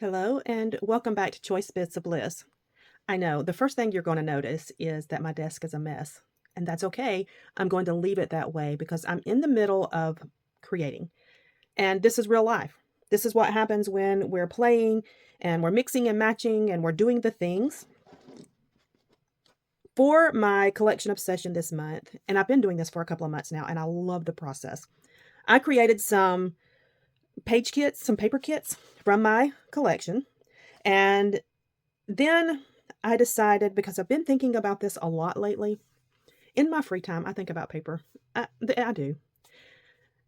Hello and welcome back to Choice Bits of Bliss. I know the first thing you're going to notice is that my desk is a mess, and that's okay. I'm going to leave it that way because I'm in the middle of creating, and this is real life. This is what happens when we're playing and we're mixing and matching and we're doing the things. For my collection obsession this month, and I've been doing this for a couple of months now, and I love the process. I created some page kits, some paper kits from my collection, and then I decided, because I've been thinking about this a lot lately, in my free time, I think about paper. I do.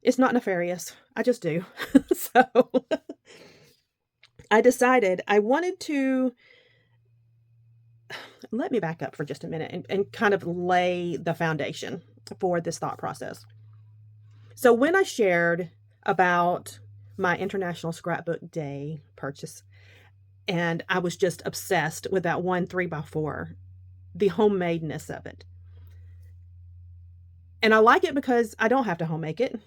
It's not nefarious. I just do. So I decided I wanted to let me back up for just a minute and kind of lay the foundation for this thought process. So when I shared about my International Scrapbook Day purchase, and I was just obsessed with that one 3x4, the homemadeness of it. And I like it because I don't have to homemake it.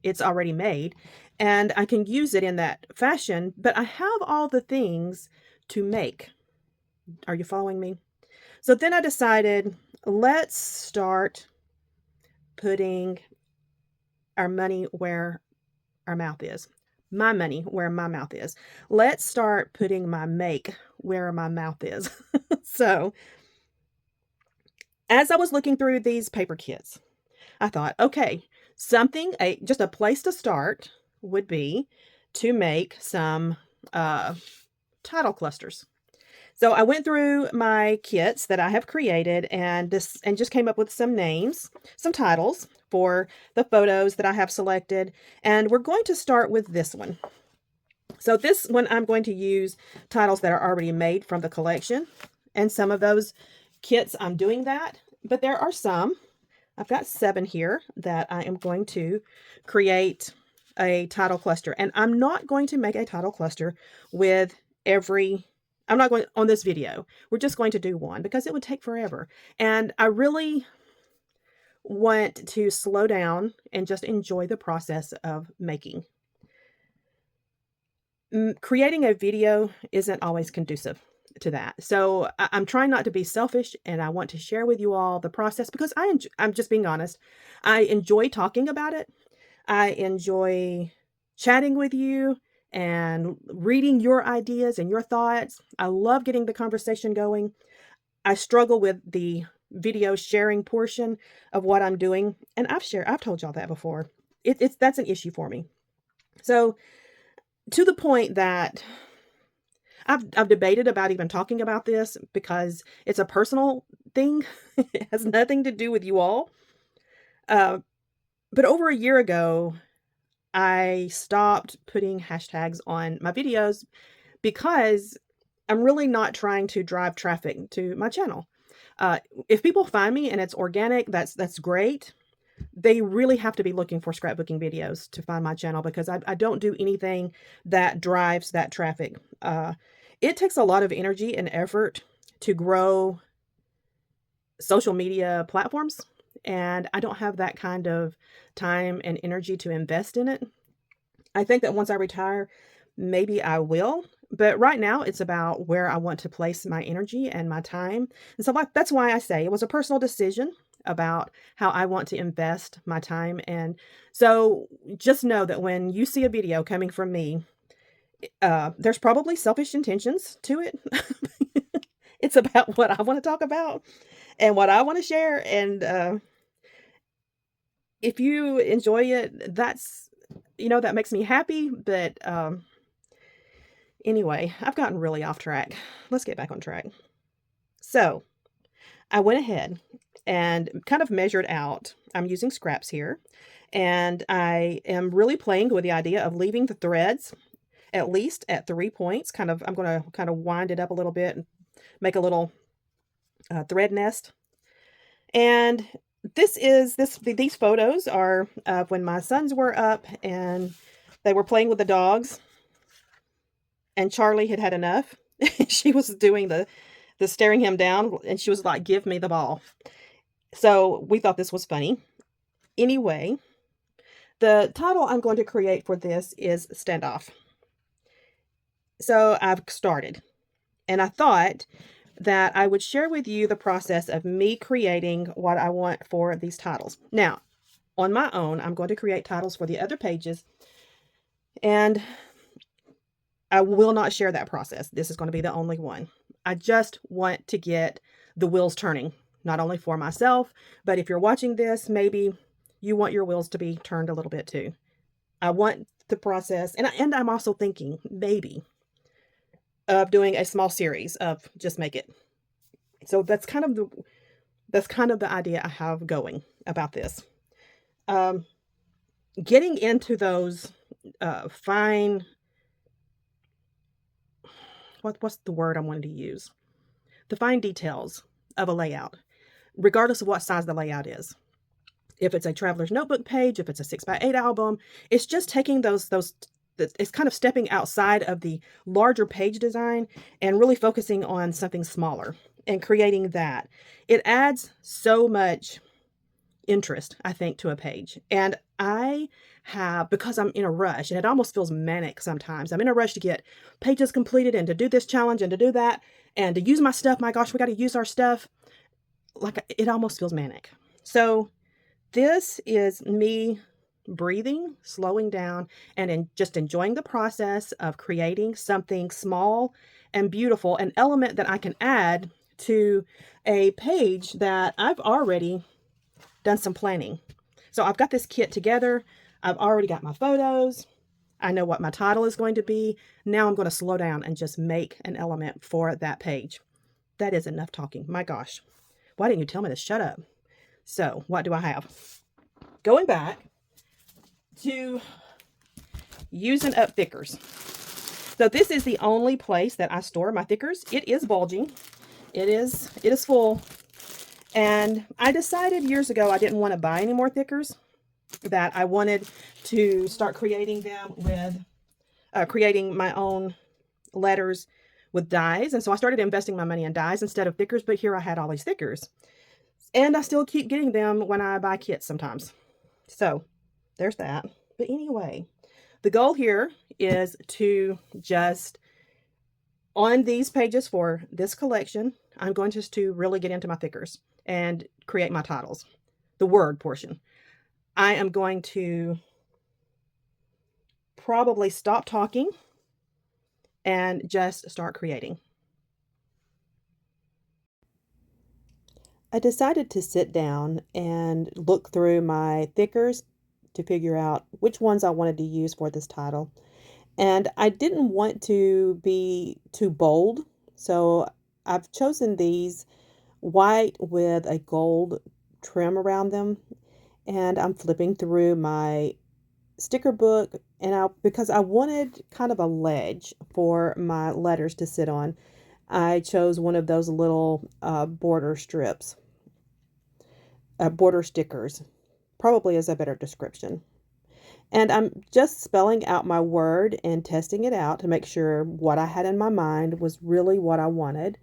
It's already made, and I can use it in that fashion, but I have all the things to make. Are you following me? So then I decided, let's start putting our money where our mouth is. My money where my mouth is. Let's start putting my make where my mouth is. So as I was looking through these paper kits, I thought, okay, just a place to start would be to make some title clusters. So I went through my kits that I have created and just came up with some names, some titles for the photos that I have selected. And we're going to start with this one. So this one, I'm going to use titles that are already made from the collection. And some of those kits, I'm doing that. But there are some. I've got 7 here that I am going to create a title cluster. And I'm not going to make a title cluster with I'm not going on this video. We're just going to do one because it would take forever. And I really want to slow down and just enjoy the process of making. Creating a video isn't always conducive to that. So I'm trying not to be selfish, and I want to share with you all the process because I'm just being honest. I enjoy talking about it. I enjoy chatting with you and reading your ideas and your thoughts. I love getting the conversation going. I struggle with the video sharing portion of what I'm doing, and I've told y'all that before. That's an issue for me. So to the point that I've debated about even talking about this because it's a personal thing. It has nothing to do with you all. But over a year ago, I stopped putting hashtags on my videos because I'm really not trying to drive traffic to my channel. If people find me and it's organic, that's great. They really have to be looking for scrapbooking videos to find my channel because I don't do anything that drives that traffic. It takes a lot of energy and effort to grow social media platforms, and I don't have that kind of time and energy to invest in it. I think that once I retire, maybe I will, but right now it's about where I want to place my energy and my time. And so that's why I say it was a personal decision about how I want to invest my time. And so just know that when you see a video coming from me, there's probably selfish intentions to it. It's about what I want to talk about and what I want to share. And if you enjoy it, that makes me happy. But anyway, I've gotten really off track. Let's get back on track. So I went ahead and kind of measured out. I'm using scraps here. And I am really playing with the idea of leaving the threads at least at 3 points. I'm going to kind of wind it up a little bit and make a little thread nest. And these photos are of when my sons were up and they were playing with the dogs. And Charlie had enough. She was doing the staring him down, and she was like, "Give me the ball." So we thought this was funny. Anyway, the title I'm going to create for this is Standoff. So I've started, and I thought that I would share with you the process of me creating what I want for these titles. Now, on my own, I'm going to create titles for the other pages, and I will not share that process. This is going to be the only one. I just want to get the wheels turning, not only for myself, but if you're watching this, maybe you want your wheels to be turned a little bit too. I want the process, and I'm also thinking maybe of doing a small series of just make it. So that's kind of the idea I have going about this. Um, Getting into those fine, what's the word I wanted to use? The fine details of a layout, regardless of what size the layout is. If it's a traveler's notebook page, if it's a 6x8 album, it's just taking those it's kind of stepping outside of the larger page design and really focusing on something smaller and creating that. It adds so much interest, I think, to a page. And I have, because I'm in a rush, and it almost feels manic sometimes. I'm in a rush to get pages completed and to do this challenge and to do that and to use my stuff. My gosh, we got to use our stuff. Like, it almost feels manic. So this is me breathing, slowing down, and just enjoying the process of creating something small and beautiful, an element that I can add to a page that I've already done some planning. So I've got this kit together. I've already got my photos. I know what my title is going to be. Now I'm going to slow down and just make an element for that page. That is enough talking. My gosh. Why didn't you tell me to shut up? So what do I have? Going back to using up thickers. So this is the only place that I store my thickers. It is bulging. It is full. And I decided years ago I didn't want to buy any more thickers, that I wanted to start creating them with, creating my own letters with dies. And so I started investing my money in dies instead of thickers, but here I had all these thickers. And I still keep getting them when I buy kits sometimes. So there's that. But anyway, the goal here is to just, on these pages for this collection, I'm going just to really get into my thickers and create my titles, the word portion. I am going to probably stop talking and just start creating. I decided to sit down and look through my thickers to figure out which ones I wanted to use for this title. And I didn't want to be too bold, so I've chosen these white with a gold trim around them. And I'm flipping through my sticker book, and because I wanted kind of a ledge for my letters to sit on, I chose one of those little border strips, border stickers, probably is a better description. And I'm just spelling out my word and testing it out to make sure what I had in my mind was really what I wanted.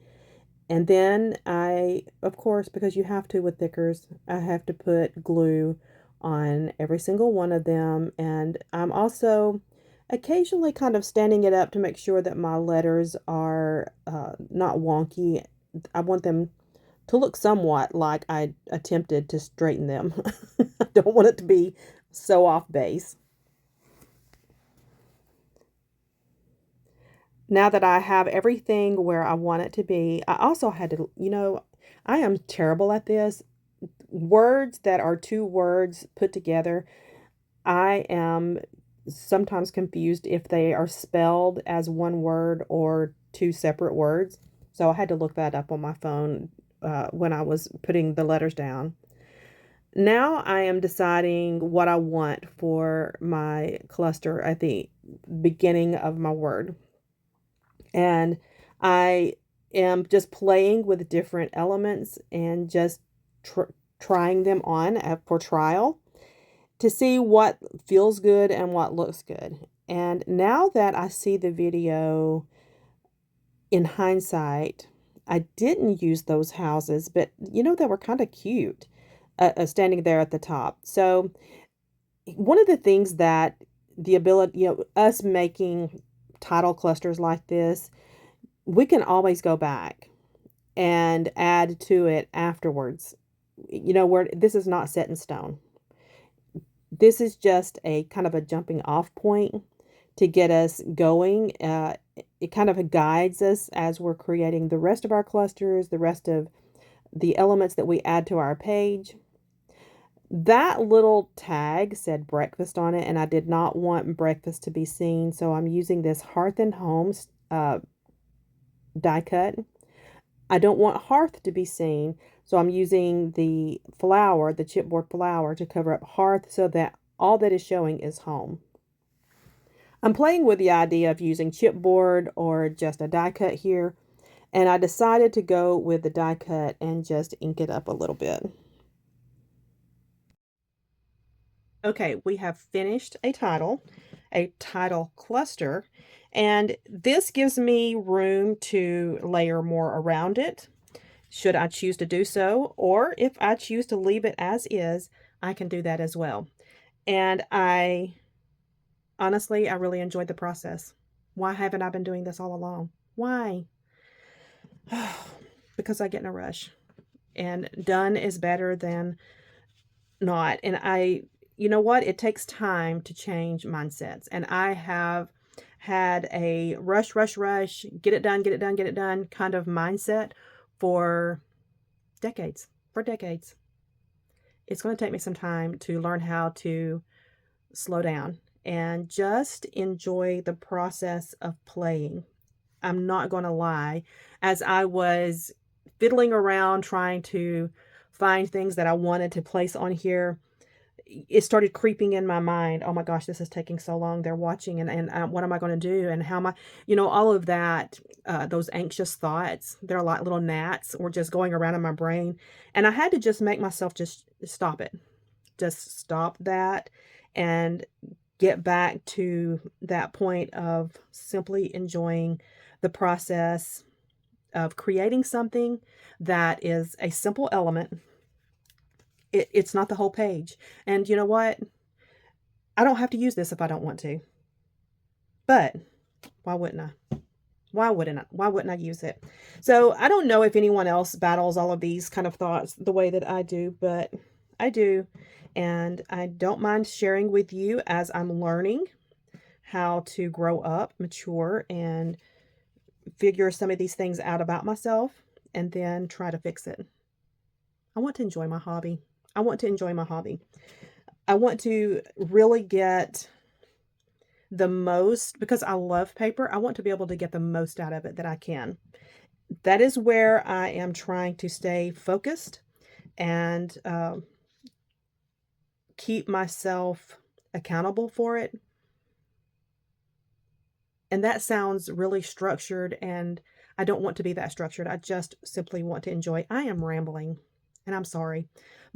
And then of course, because you have to with thickers, I have to put glue on every single one of them. And I'm also occasionally kind of standing it up to make sure that my letters are not wonky. I want them to look somewhat like I attempted to straighten them. I don't want it to be so off base. Now that I have everything where I want it to be, I also had to, I am terrible at this. Words that are two words put together, I am sometimes confused if they are spelled as one word or two separate words. So I had to look that up on my phone when I was putting the letters down. Now I am deciding what I want for my cluster at the beginning of my word. And I am just playing with different elements and just trying them on for trial to see what feels good and what looks good. And now that I see the video in hindsight, I didn't use those houses, but they were kind of cute standing there at the top. So one of the things that the ability, us making title clusters like this, we can always go back and add to it afterwards. You know, where this is not set in stone. This is just a kind of a jumping off point to get us going. It kind of guides us as we're creating the rest of our clusters, the rest of the elements that we add to our page. That little tag said breakfast on it, and I did not want breakfast to be seen, so I'm using this Hearth and Homes die cut. I don't want hearth to be seen, so I'm using the flower, the chipboard flower, to cover up hearth so that all that is showing is home. I'm playing with the idea of using chipboard or just a die cut here, and I decided to go with the die cut and just ink it up a little bit. Okay, we have finished a title cluster, and this gives me room to layer more around it, should I choose to do so, or if I choose to leave it as is, I can do that as well. And honestly, I really enjoyed the process. Why haven't I been doing this all along? Why? Because I get in a rush, and done is better than not. And you know what? It takes time to change mindsets. And I have had a rush, get it done, get it done, get it done kind of mindset for decades. It's going to take me some time to learn how to slow down and just enjoy the process of playing. I'm not going to lie. As I was fiddling around trying to find things that I wanted to place on here, it started creeping in my mind. Oh my gosh, this is taking so long. They're watching, and what am I going to do? And how am I, all of that, those anxious thoughts, they're like little gnats were just going around in my brain. And I had to just make myself just stop it. Just stop that and get back to that point of simply enjoying the process of creating something that is a simple element. It's not the whole page. And you know what? I don't have to use this if I don't want to. But why wouldn't I? Why wouldn't I use it? So I don't know if anyone else battles all of these kind of thoughts the way that I do, but I do. And I don't mind sharing with you as I'm learning how to grow up, mature, and figure some of these things out about myself and then try to fix it. I want to enjoy my hobby. I want to really get the most, because I love paper. I want to be able to get the most out of it that I can. That is where I am trying to stay focused and keep myself accountable for it. And that sounds really structured, and I don't want to be that structured. I just simply want to enjoy. I am rambling, and I'm sorry.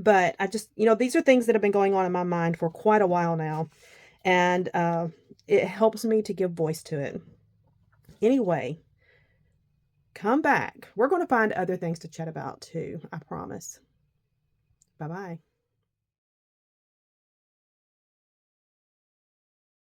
But I just, these are things that have been going on in my mind for quite a while now. And it helps me to give voice to it. Anyway, come back. We're going to find other things to chat about too, I promise. Bye-bye.